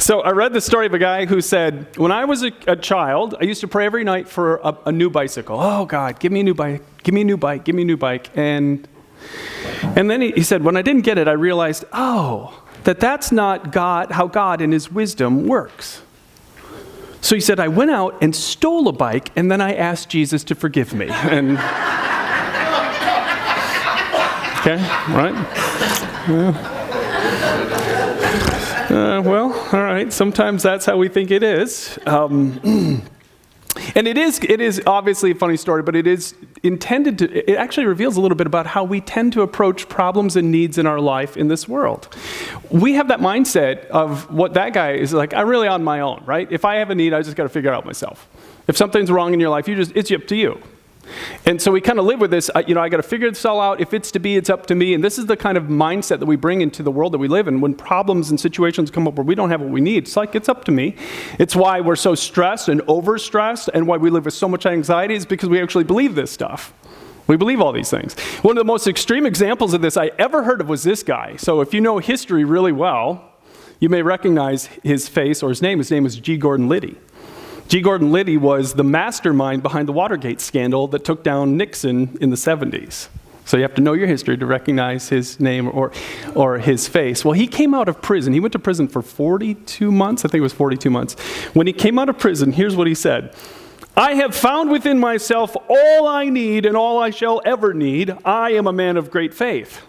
So I read the story of a guy who said, when I was a child, I used to pray every night for a new bicycle. Oh, God, give me a new bike, give me a new bike, give me a new bike. And then he said, when I didn't get it, I realized, that's not God, how God in his wisdom works. So he said, I went out and stole a bike, and then I asked Jesus to forgive me. And okay, right? Well, all right. Sometimes that's how we think it is. And it is obviously a funny story, but it is intended to, it actually reveals a little bit about how we tend to approach problems and needs in our life in this world. We have that mindset of what that guy is like, I'm really on my own, right? If I have a need, I just got to figure it out myself. If something's wrong in your life, it's up to you. And so we kind of live with this, I got to figure this all out. If it's to be, it's up to me. And this is the kind of mindset that we bring into the world that we live in. When problems and situations come up where we don't have what we need, it's like, it's up to me. It's why we're so stressed and overstressed, and why we live with so much anxiety is because we actually believe this stuff. We believe all these things. One of the most extreme examples of this I ever heard of was this guy. So if you know history really well, you may recognize his face or his name. His name is G. Gordon Liddy. G. Gordon Liddy was the mastermind behind the Watergate scandal that took down Nixon in the 70s. So you have to know your history to recognize his name or his face. Well, he came out of prison. He went to prison for 42 months. I think it was 42 months. When he came out of prison, here's what he said. I have found within myself all I need and all I shall ever need. I am a man of great faith.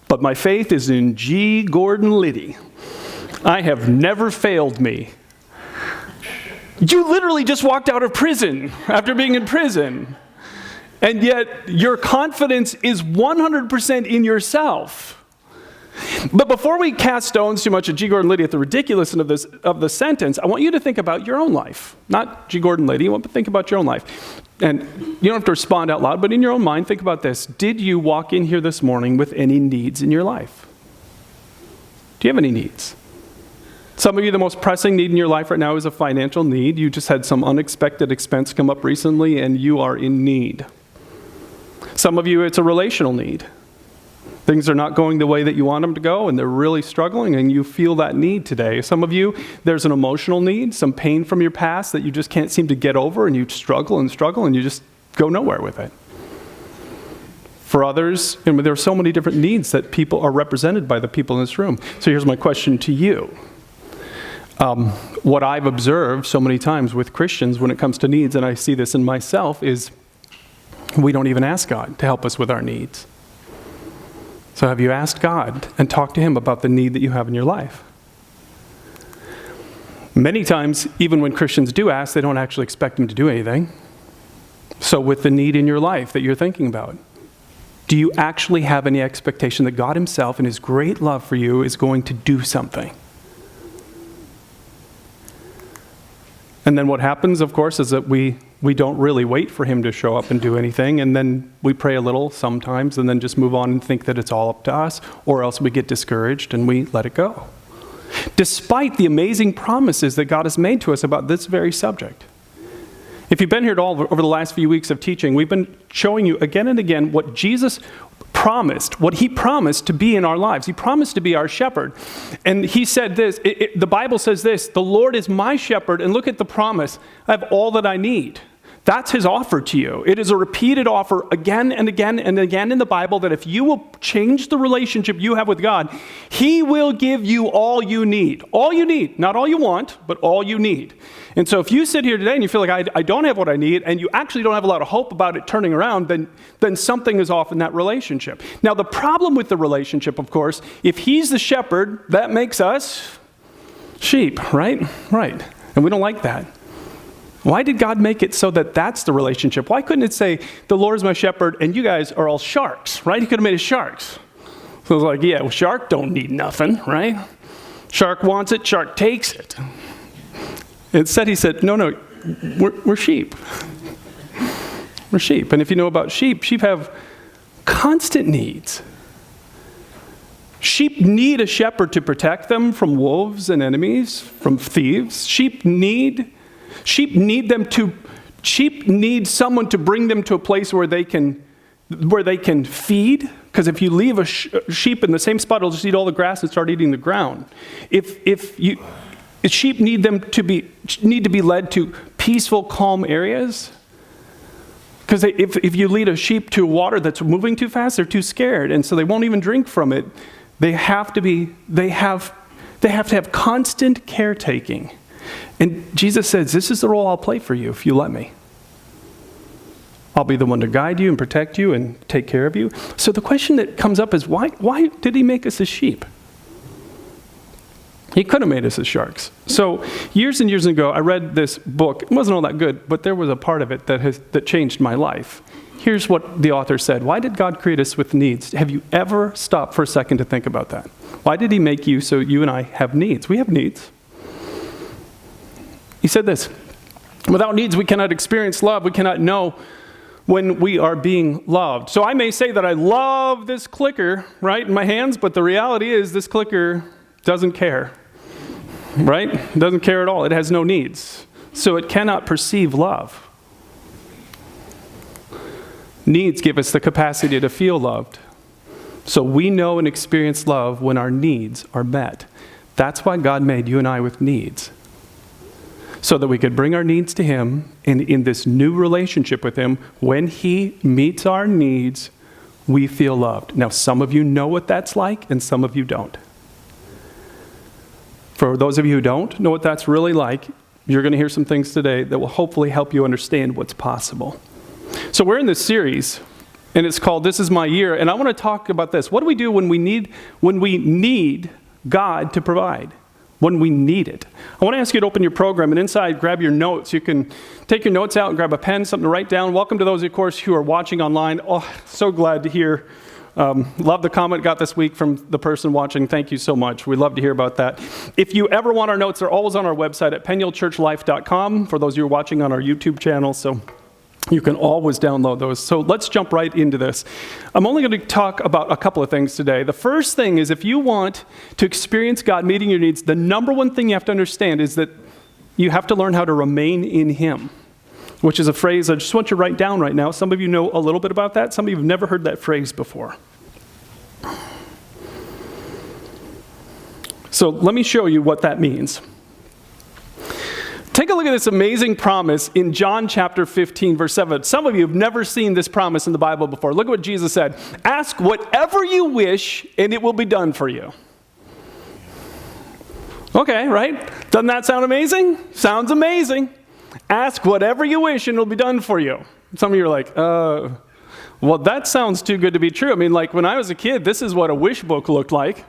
But my faith is in G. Gordon Liddy. I have never failed me. You literally just walked out of prison after being in prison. And yet your confidence is 100% in yourself. But before we cast stones too much at G. Gordon Liddy at the ridiculousness of the sentence, I want you to think about your own life. Not G. Gordon Liddy, but think about your own life. And you don't have to respond out loud, but in your own mind, think about this. Did you walk in here this morning with any needs in your life? Do you have any needs? Some of you, the most pressing need in your life right now is a financial need. You just had some unexpected expense come up recently, and you are in need. Some of you, it's a relational need. Things are not going the way that you want them to go, and they're really struggling, and you feel that need today. Some of you, there's an emotional need, some pain from your past that you just can't seem to get over, and you struggle, and you just go nowhere with it. For others, and there are so many different needs that people are represented by the people in this room. So here's my question to you. What I've observed so many times with Christians when it comes to needs, and I see this in myself, is we don't even ask God to help us with our needs. So have you asked God and talked to him about the need that you have in your life? Many times, even when Christians do ask, they don't actually expect him to do anything. So with the need in your life that you're thinking about, do you actually have any expectation that God himself in his great love for you is going to do something? And then what happens, of course, is that we don't really wait for him to show up and do anything, and then we pray a little sometimes and then just move on and think that it's all up to us, or else we get discouraged and we let it go. Despite the amazing promises that God has made to us about this very subject. If you've been here at all over the last few weeks of teaching, we've been showing you again and again what Jesus promised, what he promised to be in our lives. He promised to be our shepherd. And he said this, the Bible says this, the Lord is my shepherd, and look at the promise, I have all that I need. That's his offer to you. It is a repeated offer again and again and again in the Bible that if you will change the relationship you have with God, he will give you all you need. All you need. Not all you want, but all you need. And so if you sit here today and you feel like I don't have what I need, and you actually don't have a lot of hope about it turning around, then something is off in that relationship. Now the problem with the relationship, of course, if he's the shepherd, that makes us sheep, right? Right. And we don't like that. Why did God make it so that that's the relationship? Why couldn't it say, the Lord is my shepherd, and you guys are all sharks, right? He could have made us sharks. So it's like, yeah, well, shark don't need nothing, right? Shark wants it, shark takes it. Instead, he said, no, we're sheep. We're sheep. And if you know about sheep have constant needs. Sheep need a shepherd to protect them from wolves and enemies, from thieves. Sheep need someone to bring them to a place where they can feed. Because if you leave a sheep in the same spot, it'll just eat all the grass and start eating the ground. If Sheep need to be led to peaceful, calm areas. Because if you lead a sheep to water that's moving too fast, they're too scared, and so they won't even drink from it. They have to have constant caretaking. And Jesus says, this is the role I'll play for you if you let me. I'll be the one to guide you and protect you and take care of you. So the question that comes up is, why did he make us as sheep? He could have made us as sharks. So years and years ago, I read this book. It wasn't all that good, but there was a part of it that changed my life. Here's what the author said. Why did God create us with needs? Have you ever stopped for a second to think about that? Why did he make you so you and I have needs? We have needs. He said this, without needs, we cannot experience love. We cannot know when we are being loved. So I may say that I love this clicker, right, in my hands, but the reality is this clicker doesn't care. Right? It doesn't care at all. It has no needs. So it cannot perceive love. Needs give us the capacity to feel loved. So we know and experience love when our needs are met. That's why God made you and I with needs. So that we could bring our needs to him, and in this new relationship with him, when he meets our needs, we feel loved. Now, some of you know what that's like, and some of you don't. For those of you who don't know what that's really like, you're going to hear some things today that will hopefully help you understand what's possible. So we're in this series, and it's called This Is My Year, and I want to talk about this. What do we do when we need God to provide? When we need it? I want to ask you to open your program, and inside, grab your notes. You can take your notes out and grab a pen, something to write down. Welcome to those, of course, who are watching online. Oh, so glad to hear. Love the comment got this week from the person watching. Thank you so much. We'd love to hear about that. If you ever want our notes, they're always on our website at penuelchurchlife.com for those of you who are watching on our YouTube channel. So you can always download those. So let's jump right into this. I'm only going to talk about a couple of things today. The first thing is, if you want to experience God meeting your needs, the number one thing you have to understand is that you have to learn how to remain in him, which is a phrase I just want you to write down right now. Some of you know a little bit about that. Some of you have never heard that phrase before. So let me show you what that means. Take a look at this amazing promise in John chapter 15, verse 7. Some of you have never seen this promise in the Bible before. Look at what Jesus said. Ask whatever you wish, and it will be done for you. Okay, right? Doesn't that sound amazing? Sounds amazing. Ask whatever you wish, and it'll be done for you. Some of you are like, well, that sounds too good to be true. I mean, like when I was a kid, this is what a wish book looked like.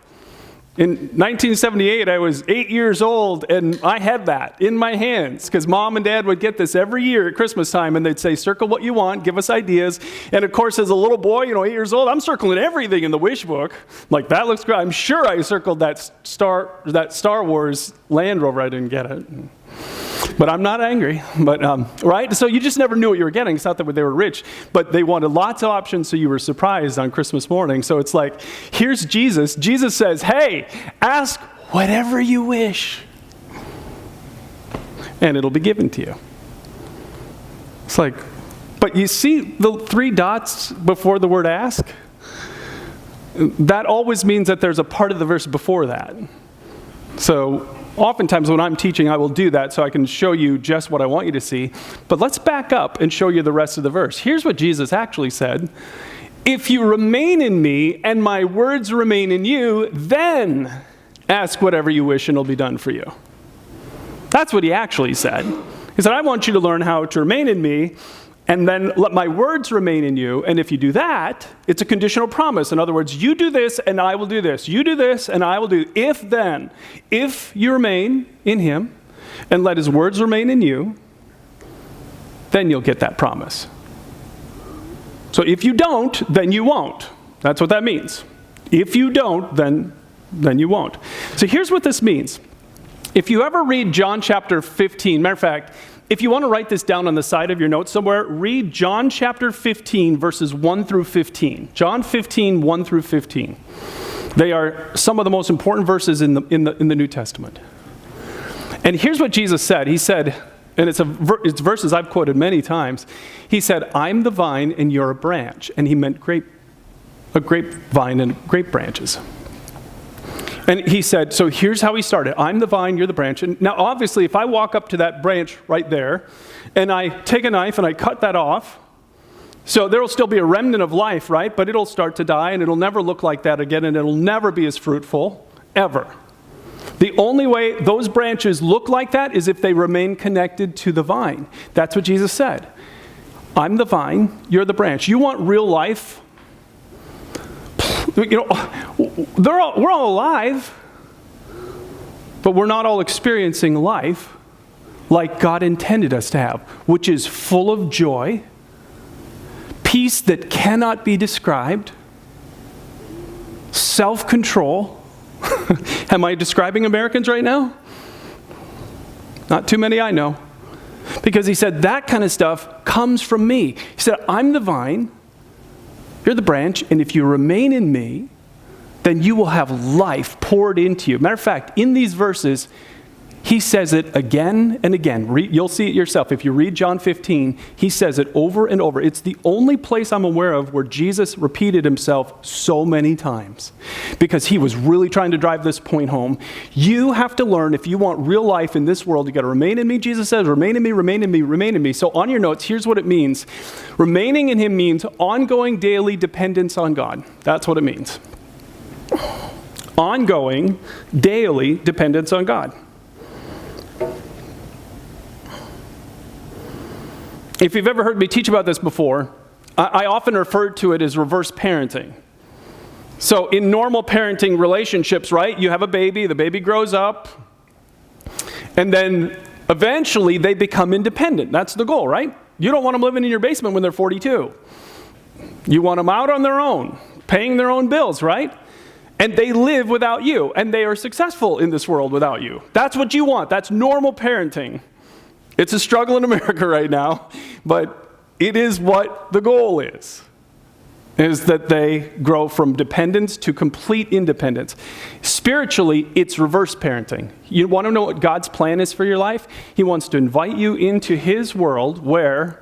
In 1978, I was 8 years old, and I had that in my hands because Mom and Dad would get this every year at Christmas time, and they'd say, circle what you want, give us ideas. And of course, as a little boy, 8 years old, I'm circling everything in the wish book. Like, that looks great. I'm sure I circled that Star Wars Land Rover. I didn't get it. But I'm not angry, right? So you just never knew what you were getting. It's not that they were rich, but they wanted lots of options, so you were surprised on Christmas morning. So it's like, here's Jesus. Jesus says, hey, ask whatever you wish, and it'll be given to you. It's like, but you see the 3 dots before the word ask? That always means that there's a part of the verse before that. So oftentimes when I'm teaching, I will do that so I can show you just what I want you to see. But let's back up and show you the rest of the verse. Here's what Jesus actually said. If you remain in me and my words remain in you, then ask whatever you wish and it'll be done for you. That's what he actually said. He said, I want you to learn how to remain in me and then let my words remain in you. And if you do that, it's a conditional promise. In other words, you do this and I will do this. You do this and I will do. If you remain in him and let his words remain in you, then you'll get that promise. So if you don't, then you won't. That's what that means. If you don't, then you won't. So here's what this means. If you ever read John chapter 15, matter of fact, if you want to write this down on the side of your notes somewhere, read John chapter 15, verses 1 through 15. John 15, 1 through 15. They are some of the most important verses in the New Testament. And here's what Jesus said. He said, and it's verses I've quoted many times. He said, I'm the vine and you're a branch. And he meant a grapevine and grape branches. And he said, so here's how he started. I'm the vine, you're the branch. And now, obviously, if I walk up to that branch right there, and I take a knife and I cut that off, so there will still be a remnant of life, right? But it'll start to die, and it'll never look like that again, and it'll never be as fruitful, ever. The only way those branches look like that is if they remain connected to the vine. That's what Jesus said. I'm the vine, you're the branch. You want real life? You know, we're all alive, but we're not all experiencing life like God intended us to have, which is full of joy, peace that cannot be described, self-control. Am I describing Americans right now? Not too many I know. Because he said that kind of stuff comes from me. He said, I'm the vine, you're the branch, and if you remain in me, then you will have life poured into you. Matter of fact, in these verses, he says it again and again. You'll see it yourself. If you read John 15, he says it over and over. It's the only place I'm aware of where Jesus repeated himself so many times because he was really trying to drive this point home. You have to learn, if you want real life in this world, you got to remain in me. Jesus says, remain in me, remain in me, remain in me. So on your notes, here's what it means. Remaining in him means ongoing daily dependence on God. That's what it means. Ongoing daily dependence on God. If you've ever heard me teach about this before, I often refer to it as reverse parenting. So in normal parenting relationships, right, you have a baby, the baby grows up, and then eventually they become independent. That's the goal, right? You don't want them living in your basement when they're 42. You want them out on their own, paying their own bills, right? And they live without you, and they are successful in this world without you. That's what you want. That's normal parenting. It's a struggle in America right now, but it is what the goal is that they grow from dependence to complete independence. Spiritually, it's reverse parenting. You want to know what God's plan is for your life? He wants to invite you into his world where,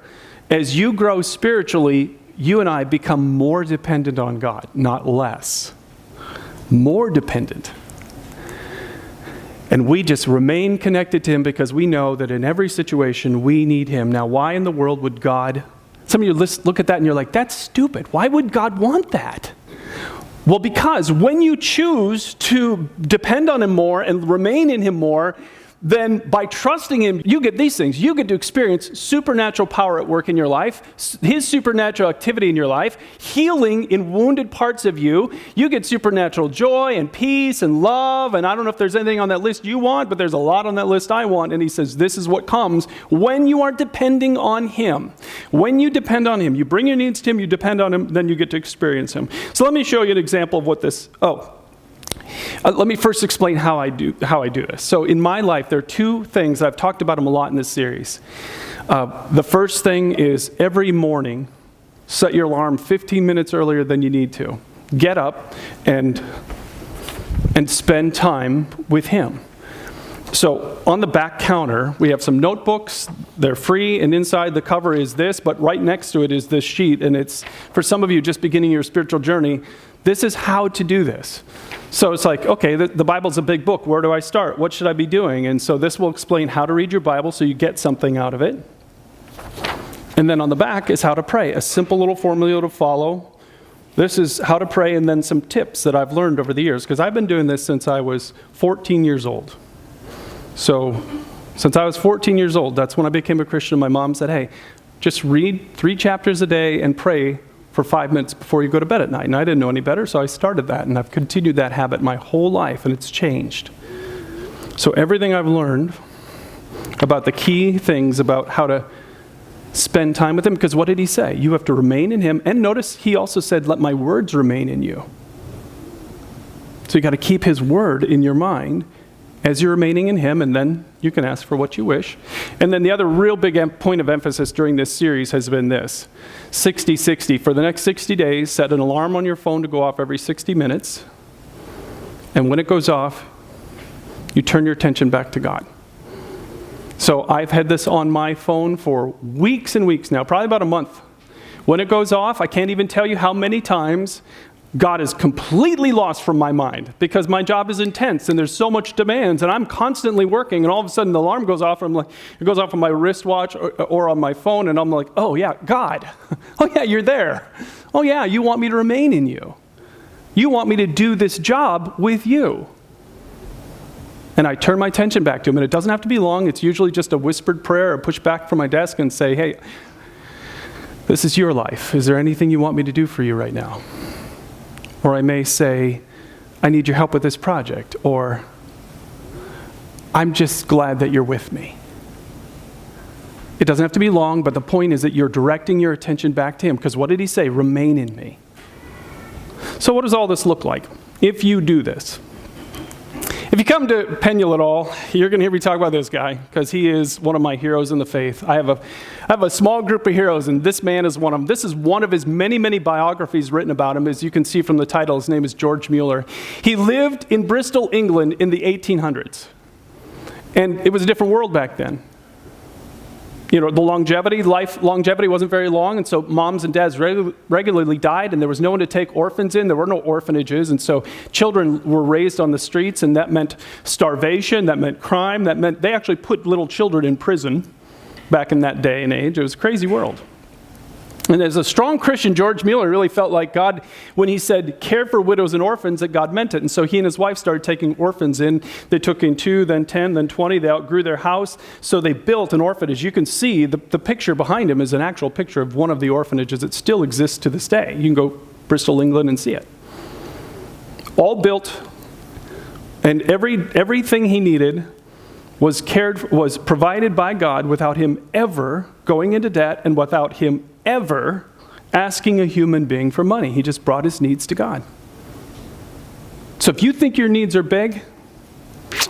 as you grow spiritually, you and I become more dependent on God, not less. More dependent. And we just remain connected to him because we know that in every situation we need him. Now, why in the world would God... Some of you look at that and you're like, that's stupid. Why would God want that? Well, because when you choose to depend on him more and remain in him more, then by trusting him, you get these things. You get to experience supernatural power at work in your life, his supernatural activity in your life, healing in wounded parts of you. You get supernatural joy and peace and love. And I don't know if there's anything on that list you want, but there's a lot on that list I want. And he says, this is what comes when you are depending on him. When you depend on him, you bring your needs to him, you depend on him, then you get to experience him. So let me show you an example of what this... let me first explain how I do this. So in my life, there are two things. I've talked about them a lot in this series. The first thing is every morning, set your alarm 15 minutes earlier than you need to. Get up and spend time with him. So on the back counter, we have some notebooks. They're free, and inside the cover is this, but right next to it is this sheet, and it's, for some of you just beginning your spiritual journey, this is how to do this. So it's like, okay, the Bible's a big book. Where do I start? What should I be doing? And so this will explain how to read your Bible so you get something out of it. And then on the back is how to pray, a simple little formula to follow. This is how to pray and then some tips that I've learned over the years, because I've been doing this since I was 14 years old. So since I was 14 years old, that's when I became a Christian. My mom said, hey, just read 3 chapters a day and pray for 5 minutes before you go to bed at night. And I didn't know any better, so I started that. And I've continued that habit my whole life, and it's changed. So everything I've learned about the key things about how to spend time with him, because what did he say? You have to remain in him. And notice he also said, let my words remain in you. So you got to keep his word in your mind as you're remaining in him, and then you can ask for what you wish. And then the other real big point of emphasis during this series has been this: 60-60. For the next 60 days, set an alarm on your phone to go off every 60 minutes. And when it goes off, you turn your attention back to God. So I've had this on my phone for weeks and weeks now, probably about a month. When it goes off, I can't even tell you how many times God is completely lost from my mind because my job is intense and there's so much demands and I'm constantly working, and all of a sudden the alarm goes off and I'm like, it goes off on my wristwatch or on my phone, and I'm like, oh yeah, God. Oh yeah, you're there. Oh yeah, you want me to remain in you. You want me to do this job with you. And I turn my attention back to him, and it doesn't have to be long. It's usually just a whispered prayer or push back from my desk and say, hey, this is your life. Is there anything you want me to do for you right now? Or I may say, I need your help with this project, or I'm just glad that you're with me. It doesn't have to be long, but the point is that you're directing your attention back to him, because what did he say? Remain in me. So what does all this look like if you do this? If you come to Penuel at all, you're going to hear me talk about this guy, because he is one of my heroes in the faith. I have a small group of heroes, and this man is one of them. This is one of his many, many biographies written about him. As you can see from the title, his name is George Mueller. He lived in Bristol, England in the 1800s. And it was a different world back then. You know, the longevity wasn't very long, and so moms and dads regularly died, and there was no one to take orphans in. There were no orphanages, and so children were raised on the streets, and that meant starvation, that meant crime, that meant they actually put little children in prison back in that day and age. It was a crazy world. And as a strong Christian, George Mueller really felt like God, when he said, care for widows and orphans, that God meant it. And so he and his wife started taking orphans in. They took in 2, then 10, then 20. They outgrew their house, so they built an orphanage. You can see the picture behind him is an actual picture of one of the orphanages that still exists to this day. You can go Bristol, England, and see it. All built, and everything he needed was provided by God without him ever going into debt and without him ever asking a human being for money. He just brought his needs to God. So if you think your needs are big,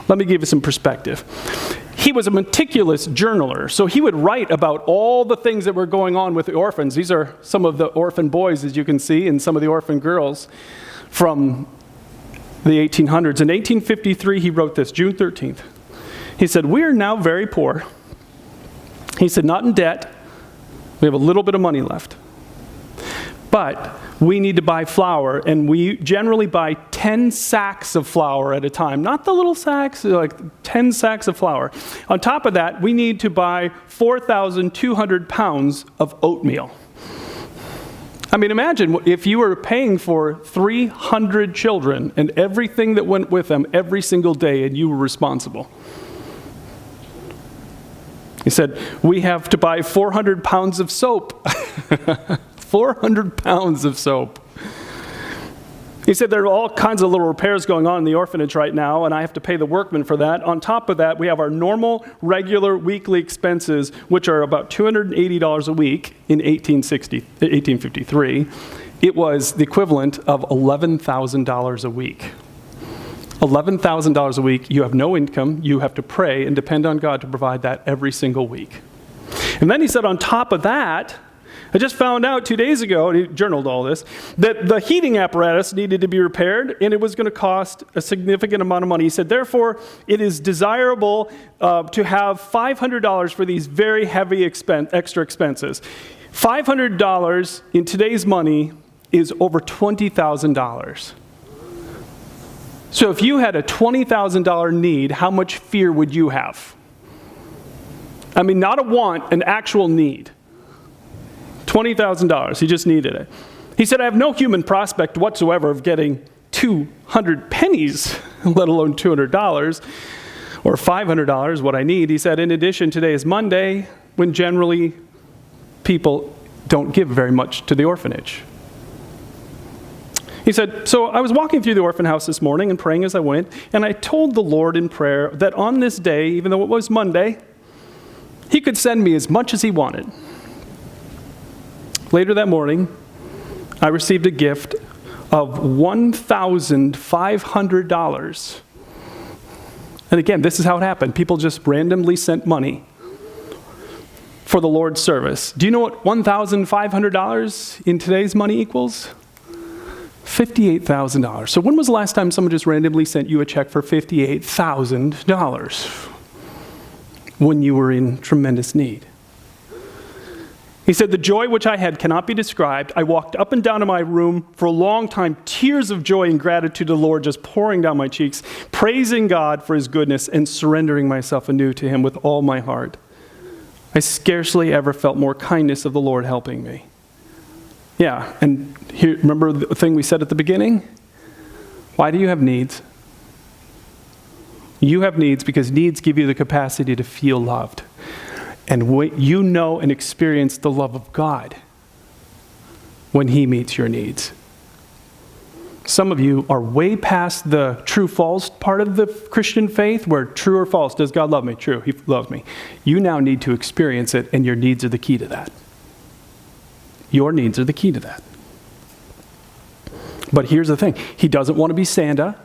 let me give you some perspective. He was a meticulous journaler, so he would write about all the things that were going on with the orphans. These are some of the orphan boys, as you can see, and some of the orphan girls from the 1800s. In 1853, he wrote this, June 13th. He said, we are now very poor. He said, not in debt. We have a little bit of money left. But we need to buy flour, and we generally buy 10 sacks of flour at a time. Not the little sacks, like 10 sacks of flour. On top of that, we need to buy 4,200 pounds of oatmeal. I mean, imagine if you were paying for 300 children and everything that went with them every single day, and you were responsible. He said, we have to buy 400 pounds of soap. 400 pounds of soap. He said there are all kinds of little repairs going on in the orphanage right now, and I have to pay the workmen for that. On top of that, we have our normal, regular, weekly expenses, which are about $280 a week in 1853. It was the equivalent of $11,000 a week. $11,000 a week, you have no income, you have to pray and depend on God to provide that every single week. And then he said on top of that, I just found out 2 days ago, and he journaled all this, that the heating apparatus needed to be repaired, and it was going to cost a significant amount of money. He said, therefore, it is desirable to have $500 for these very heavy extra expenses. $500 in today's money is over $20,000. So if you had a $20,000 need, how much fear would you have? I mean, not a want, an actual need. $20,000, he just needed it. He said, I have no human prospect whatsoever of getting 200 pennies, let alone $200 or $500, what I need. He said, in addition, today is Monday, when generally people don't give very much to the orphanage. He said, so I was walking through the orphan house this morning and praying as I went, and I told the Lord in prayer that on this day, even though it was Monday, he could send me as much as he wanted. Later that morning, I received a gift of $1,500. And again, this is how it happened. People just randomly sent money for the Lord's service. Do you know what $1,500 in today's money equals? $58,000. So when was the last time someone just randomly sent you a check for $58,000 when you were in tremendous need? He said, the joy which I had cannot be described. I walked up and down in my room for a long time, tears of joy and gratitude to the Lord just pouring down my cheeks, praising God for his goodness and surrendering myself anew to him with all my heart. I scarcely ever felt more kindness of the Lord helping me. Yeah, and here, remember the thing we said at the beginning? Why do you have needs? You have needs because needs give you the capacity to feel loved. And you know and experience the love of God when he meets your needs. Some of you are way past the true-false part of the Christian faith, where true or false, does God love me? True, he loves me. You now need to experience it, and your needs are the key to that. Your needs are the key to that. But here's the thing. He doesn't want to be Santa,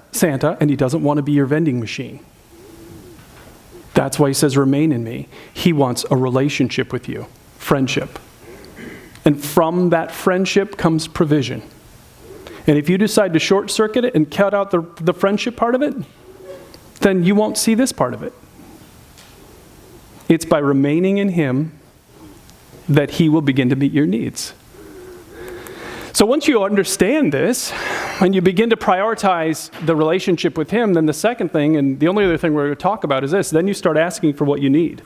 and he doesn't want to be your vending machine. That's why he says, remain in me. He wants a relationship with you, friendship. And from that friendship comes provision. And if you decide to short circuit it and cut out the friendship part of it, then you won't see this part of it. It's by remaining in him that he will begin to meet your needs. So once you understand this, and you begin to prioritize the relationship with him, then the second thing, and the only other thing we're going to talk about is this, then you start asking for what you need.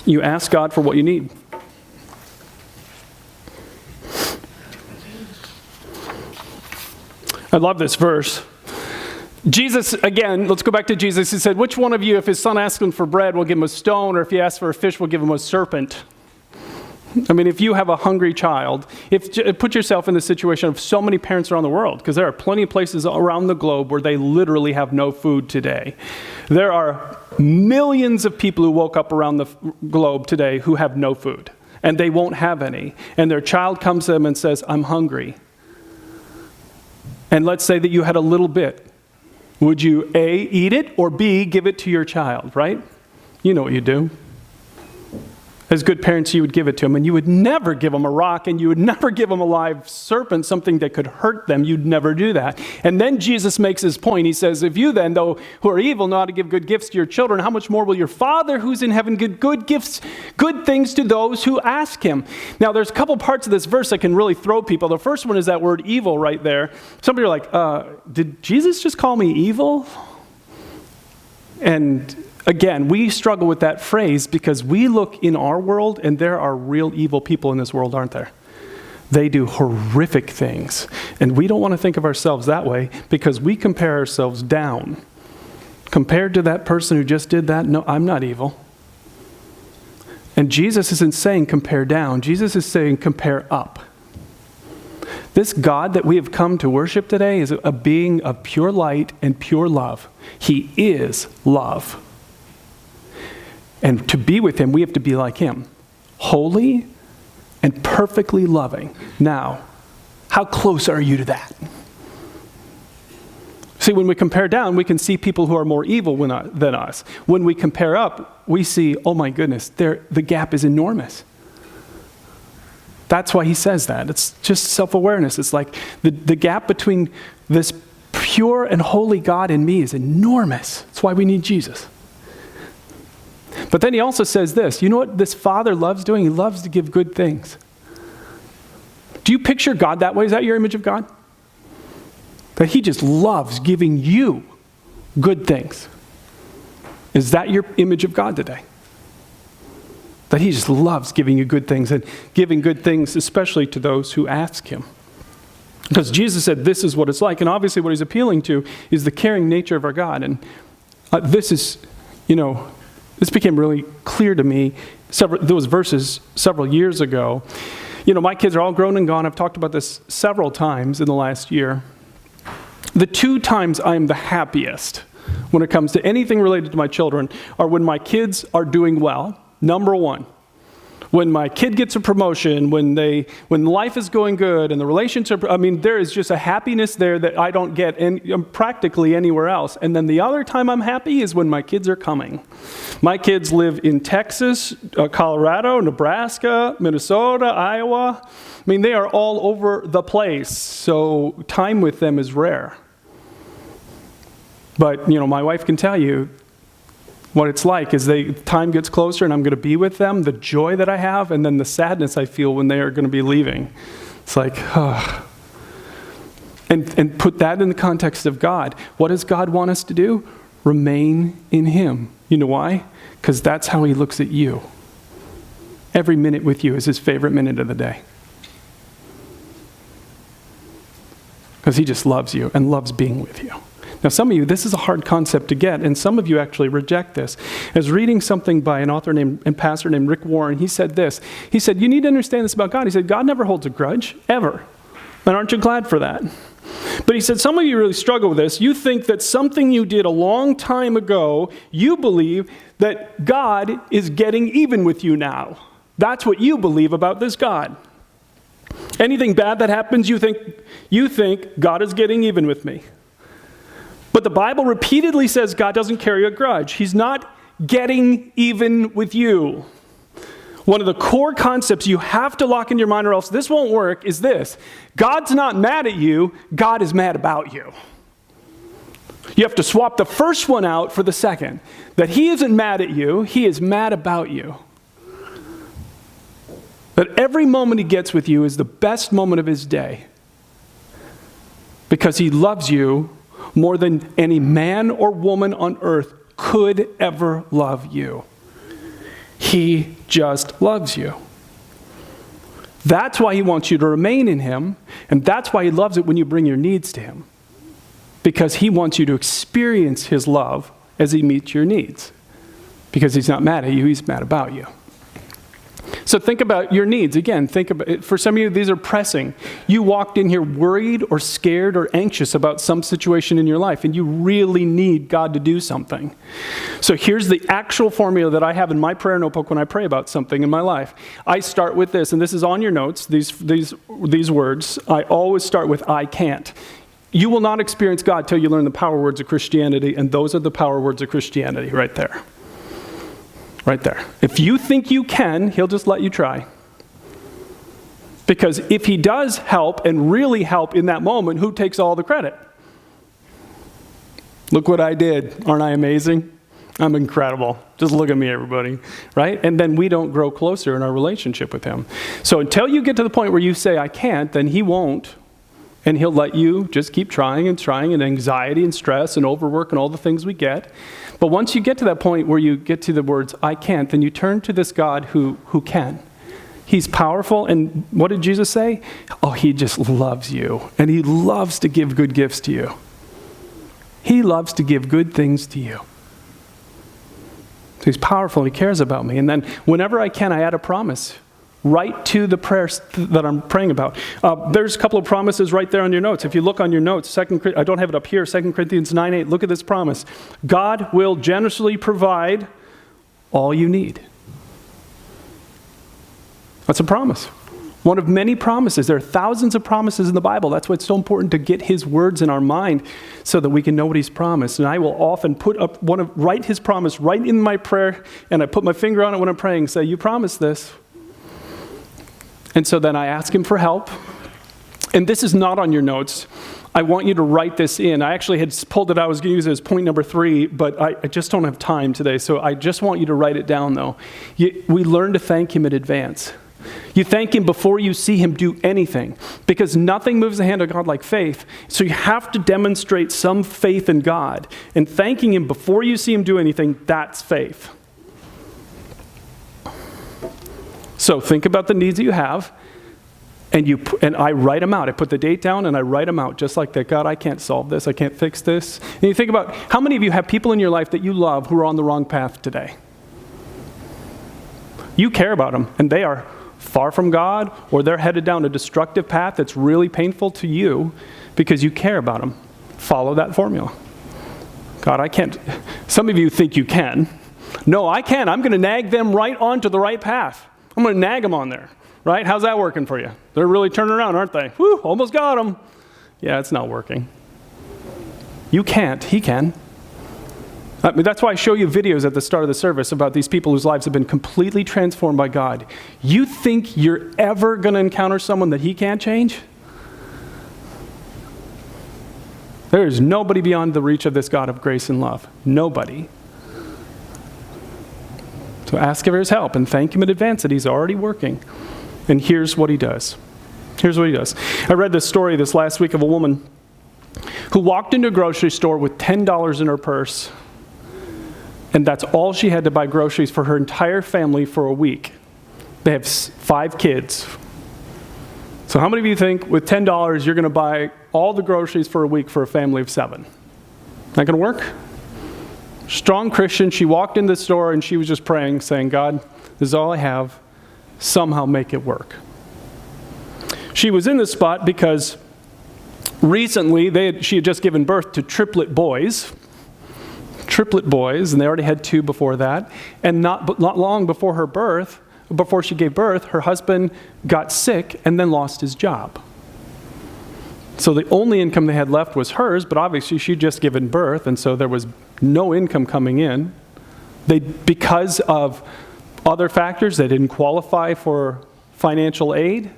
You ask God for what you need. I love this verse. Jesus, again, let's go back to Jesus. He said, which one of you, if his son asks him for bread, will give him a stone, or if he asks for a fish, will give him a serpent? I mean, if you have a hungry child, put yourself in the situation of so many parents around the world, because there are plenty of places around the globe where they literally have no food today. There are millions of people who woke up around the globe today who have no food, and they won't have any. And their child comes to them and says, I'm hungry. And let's say that you had a little bit. Would you A, eat it, or B, give it to your child, right? You know what you do. As good parents, you would give it to them, and you would never give them a rock, and you would never give them a live serpent, something that could hurt them. You'd never do that. And then Jesus makes his point. He says, if you then, though who are evil, know how to give good gifts to your children, how much more will your Father who's in heaven give good gifts, good things to those who ask him? Now, there's a couple parts of this verse that can really throw people. The first one is that word evil right there. Some people are like, did Jesus just call me evil? And again, we struggle with that phrase because we look in our world and there are real evil people in this world, aren't there? They do horrific things. And we don't want to think of ourselves that way because we compare ourselves down. Compared to that person who just did that, no, I'm not evil. And Jesus isn't saying compare down. Jesus is saying compare up. This God that we have come to worship today is a being of pure light and pure love. He is love. And to be with him, we have to be like him. Holy and perfectly loving. Now, how close are you to that? See, when we compare down, we can see people who are more evil than us. When we compare up, we see, oh my goodness, the gap is enormous. That's why he says that. It's just self-awareness. It's like the gap between this pure and holy God and me is enormous. That's why we need Jesus. But then he also says this, you know what this Father loves doing? He loves to give good things. Do you picture God that way? Is that your image of God? That he just loves giving you good things. Is that your image of God today? That he just loves giving you good things and giving good things especially to those who ask him. Because Jesus said this is what it's like. And obviously what he's appealing to is the caring nature of our God. And this is, this became really clear to me, those verses several years ago. My kids are all grown and gone. I've talked about this several times in the last year. The 2 times I am the happiest when it comes to anything related to my children are when my kids are doing well. Number 1, when my kid gets a promotion, when life is going good and the relationship, there is just a happiness there that I don't get practically anywhere else. And then the other time I'm happy is when my kids are coming. My kids live in Texas, Colorado, Nebraska, Minnesota, Iowa. They are all over the place. So time with them is rare. But, my wife can tell you, what it's like is time gets closer and I'm going to be with them, the joy that I have, and then the sadness I feel when they are going to be leaving. It's like, oh. And put that in the context of God. What does God want us to do? Remain in him. You know why? Because that's how he looks at you. Every minute with you is his favorite minute of the day. Because he just loves you and loves being with you. Now, some of you, this is a hard concept to get, and some of you actually reject this. I was reading something by an author and pastor named Rick Warren. He said this. He said, you need to understand this about God. He said, God never holds a grudge, ever. And aren't you glad for that? But he said, some of you really struggle with this. You think that something you did a long time ago, you believe that God is getting even with you now. That's what you believe about this God. Anything bad that happens, you think God is getting even with me. But the Bible repeatedly says God doesn't carry a grudge. He's not getting even with you. One of the core concepts you have to lock in your mind or else this won't work is this. God's not mad at you. God is mad about you. You have to swap the first one out for the second. That he isn't mad at you. He is mad about you. That every moment he gets with you is the best moment of his day. Because he loves you more than any man or woman on earth could ever love you. He just loves you. That's why he wants you to remain in him, and that's why he loves it when you bring your needs to him. Because he wants you to experience his love as he meets your needs. Because he's not mad at you, he's mad about you. So think about your needs. Again, think about it. For some of you, these are pressing. You walked in here worried or scared or anxious about some situation in your life, and you really need God to do something. So here's the actual formula that I have in my prayer notebook when I pray about something in my life. I start with this, and this is on your notes, these words. I always start with, I can't. You will not experience God till you learn the power words of Christianity, and those are the power words of Christianity right there. Right there. If you think you can, he'll just let you try. Because if he does help and really help in that moment, who takes all the credit? Look what I did. Aren't I amazing? I'm incredible. Just look at me, everybody. Right? And then we don't grow closer in our relationship with him. So until you get to the point where you say, I can't, then he won't. And he'll let you just keep trying, and anxiety and stress and overwork and all the things we get. But once you get to that point where you get to the words, I can't, then you turn to this God who can. He's powerful. And what did Jesus say? Oh, he just loves you. And he loves to give good gifts to you. He loves to give good things to you. So he's powerful. He cares about me. And then whenever I can, I add a promise right to the prayers that I'm praying about. There's a couple of promises right there on your notes. If you look on your notes, I don't have it up here, 2 Corinthians 9:8. Look at this promise. God will generously provide all you need. That's a promise. One of many promises. There are thousands of promises in the Bible. That's why it's so important to get his words in our mind so that we can know what he's promised. And I will often write his promise right in my prayer, and I put my finger on it when I'm praying and say, you promised this. And so then I ask him for help. And this is not on your notes. I want you to write this in. I actually had pulled it out. I was going to use it as point number 3, but I just don't have time today. So I just want you to write it down, though. We learn to thank him in advance. You thank him before you see him do anything, because nothing moves the hand of God like faith. So you have to demonstrate some faith in God. And thanking him before you see him do anything, that's faith. So think about the needs that you have, and I write them out. I put the date down and I write them out just like that. God, I can't solve this. I can't fix this. And you think about how many of you have people in your life that you love who are on the wrong path today? You care about them, and they are far from God, or they're headed down a destructive path that's really painful to you because you care about them. Follow that formula. God, I can't. Some of you think you can. No, I can. I'm going to nag them right onto the right path. I'm going to nag them on there, right? How's that working for you? They're really turning around, aren't they? Whew, almost got them. Yeah, it's not working. You can't. He can. That's why I show you videos at the start of the service about these people whose lives have been completely transformed by God. You think you're ever going to encounter someone that he can't change? There is nobody beyond the reach of this God of grace and love. Nobody. So ask for his help and thank him in advance that he's already working. And here's what he does. Here's what he does. I read this story this last week of a woman who walked into a grocery store with $10 in her purse, and that's all she had to buy groceries for her entire family for a week. They have 5 kids. So how many of you think with $10 you're going to buy all the groceries for a week for a family of 7? Not going to work? Strong Christian, she walked in the store and she was just praying, saying, God, this is all I have. Somehow make it work. She was in this spot because recently she had just given birth to triplet boys, and they already had 2 before that. And not long before she gave birth, her husband got sick and then lost his job. So the only income they had left was hers, but obviously she'd just given birth, and so there was no income coming in. Because of other factors, they didn't qualify for financial aid.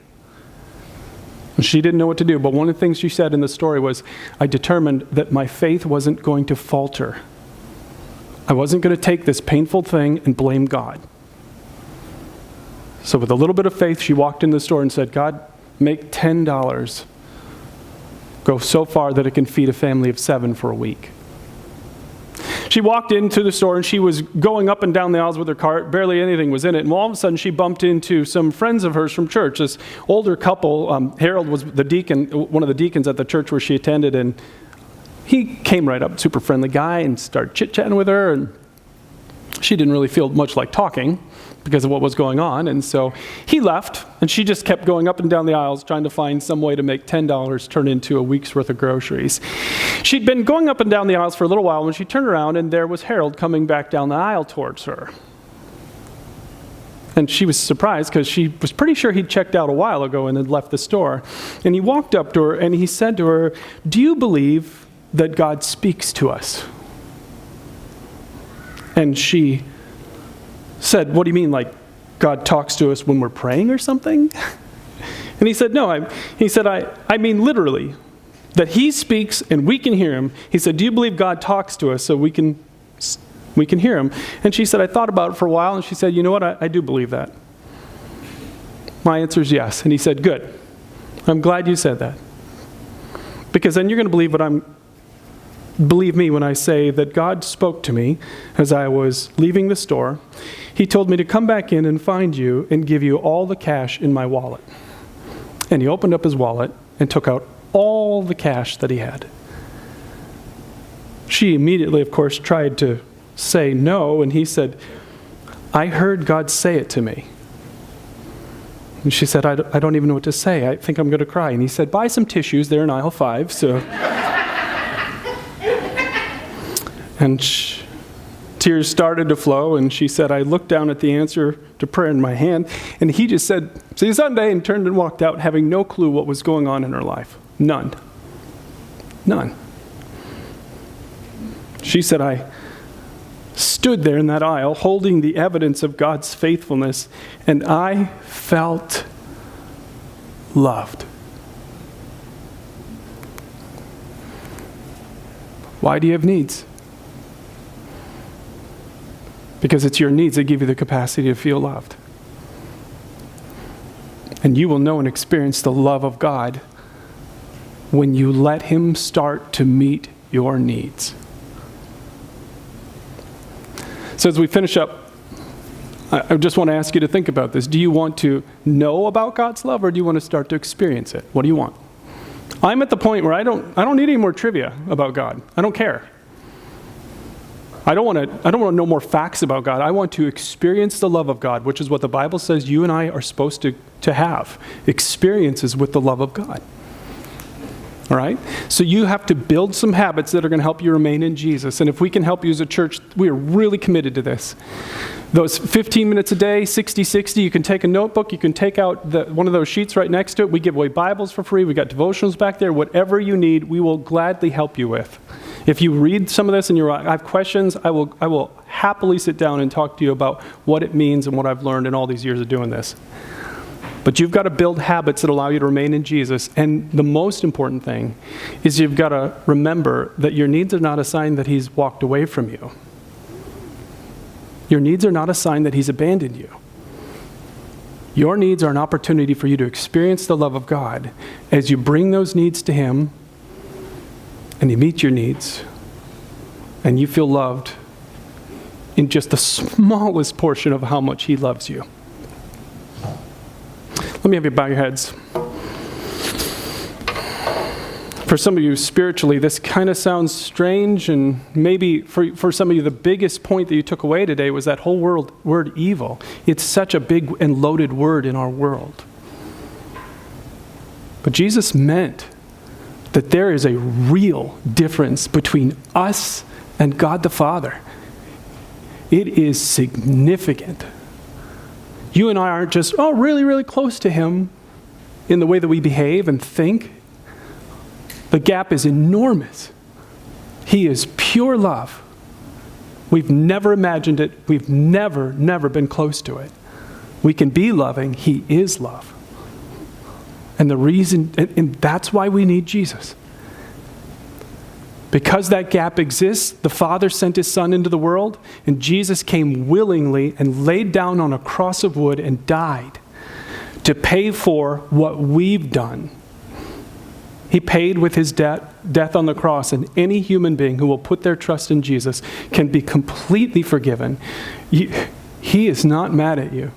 She didn't know what to do, but one of the things she said in the story was, I determined that my faith wasn't going to falter. I wasn't going to take this painful thing and blame God. So with a little bit of faith, she walked in the store and said, God, make $10 go so far that it can feed a family of 7 for a week. She walked into the store and she was going up and down the aisles with her cart. Barely anything was in it. And all of a sudden she bumped into some friends of hers from church. This older couple, Harold was the deacon, one of the deacons at the church where she attended. And he came right up, super friendly guy, and started chit-chatting with her. And she didn't really feel much like talking because of what was going on. And so he left, and she just kept going up and down the aisles trying to find some way to make $10 turn into a week's worth of groceries. She'd been going up and down the aisles for a little while when she turned around, and there was Harold coming back down the aisle towards her. And she was surprised because she was pretty sure he'd checked out a while ago and had left the store. And he walked up to her and he said to her, do you believe that God speaks to us? And she said, what do you mean, like God talks to us when we're praying or something? And he said, no, I mean literally, that he speaks and we can hear him. He said, do you believe God talks to us so we can hear him? And she said, I thought about it for a while, and she said, you know what, I do believe that. My answer is yes. And he said, good. I'm glad you said that. Because then you're going to believe me when I say that God spoke to me as I was leaving the store. He told me to come back in and find you and give you all the cash in my wallet. And he opened up his wallet and took out all the cash that he had. She immediately, of course, tried to say no, and he said, I heard God say it to me. And she said, I don't even know what to say. I think I'm going to cry. And he said, buy some tissues. They're in aisle 5. So. And tears started to flow, and she said, I looked down at the answer to prayer in my hand, and he just said, see you Sunday, and turned and walked out, having no clue what was going on in her life. None. She said, I stood there in that aisle holding the evidence of God's faithfulness, and I felt loved. Why do you have needs? Because it's your needs that give you the capacity to feel loved. And you will know and experience the love of God when you let him start to meet your needs. So as we finish up, I just want to ask you to think about this. Do you want to know about God's love, or do you want to start to experience it? What do you want? I'm at the point where I don't need any more trivia about God. I don't care. I don't want to know more facts about God. I want to experience the love of God, which is what the Bible says you and I are supposed to have. Experiences with the love of God. All right? So you have to build some habits that are going to help you remain in Jesus. And if we can help you as a church, we are really committed to this. Those 15 minutes a day, 60-60, you can take a notebook, you can take out one of those sheets right next to it. We give away Bibles for free. We got devotionals back there. Whatever you need, we will gladly help you with. If you read some of this and I have questions, I will happily sit down and talk to you about what it means and what I've learned in all these years of doing this. But you've got to build habits that allow you to remain in Jesus. And the most important thing is you've got to remember that your needs are not a sign that he's walked away from you. Your needs are not a sign that he's abandoned you. Your needs are an opportunity for you to experience the love of God as you bring those needs to him and he meets your needs and you feel loved in just the smallest portion of how much he loves you. Let me have you bow your heads. For some of you, spiritually, this kind of sounds strange, and maybe for some of you, the biggest point that you took away today was that whole word evil. It's such a big and loaded word in our world. But Jesus meant that there is a real difference between us and God the Father. It is significant. You and I aren't just, really, really close to him in the way that we behave and think. The gap is enormous. He is pure love. We've never imagined it. We've never been close to it. We can be loving. He is love. And the reason, and that's why we need Jesus. Because that gap exists, the Father sent his Son into the world, and Jesus came willingly and laid down on a cross of wood and died to pay for what we've done. He paid with his death on the cross, and any human being who will put their trust in Jesus can be completely forgiven. He is not mad at you.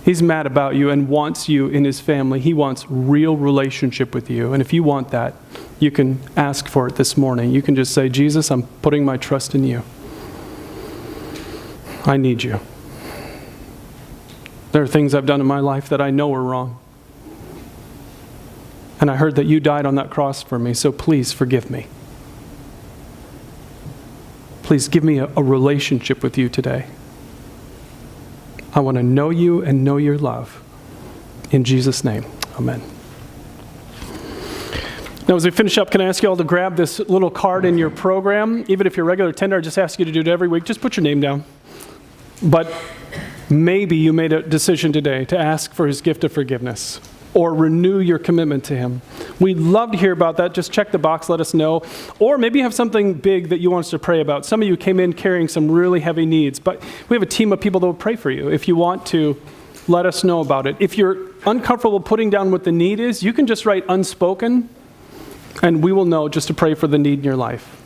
He's mad about you and wants you in his family. He wants real relationship with you. And if you want that, you can ask for it this morning. You can just say, Jesus, I'm putting my trust in you. I need you. There are things I've done in my life that I know are wrong. And I heard that you died on that cross for me, so please forgive me. Please give me a relationship with you today. I want to know you and know your love. In Jesus' name, amen. Now, as we finish up, can I ask you all to grab this little card in your program? Even if you're a regular attender, I just ask you to do it every week. Just put your name down. But maybe you made a decision today to ask for his gift of forgiveness or renew your commitment to him. We'd love to hear about that. Just check the box, let us know. Or maybe you have something big that you want us to pray about. Some of you came in carrying some really heavy needs, but we have a team of people that will pray for you. If you want to, let us know about it. If you're uncomfortable putting down what the need is, you can just write unspoken, and we will know just to pray for the need in your life.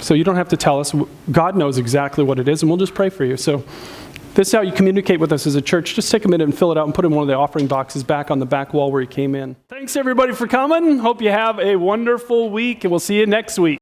So you don't have to tell us. God knows exactly what it is, and we'll just pray for you. So this is how you communicate with us as a church. Just take a minute and fill it out and put it in one of the offering boxes back on the back wall where you came in. Thanks, everybody, for coming. Hope you have a wonderful week, and we'll see you next week.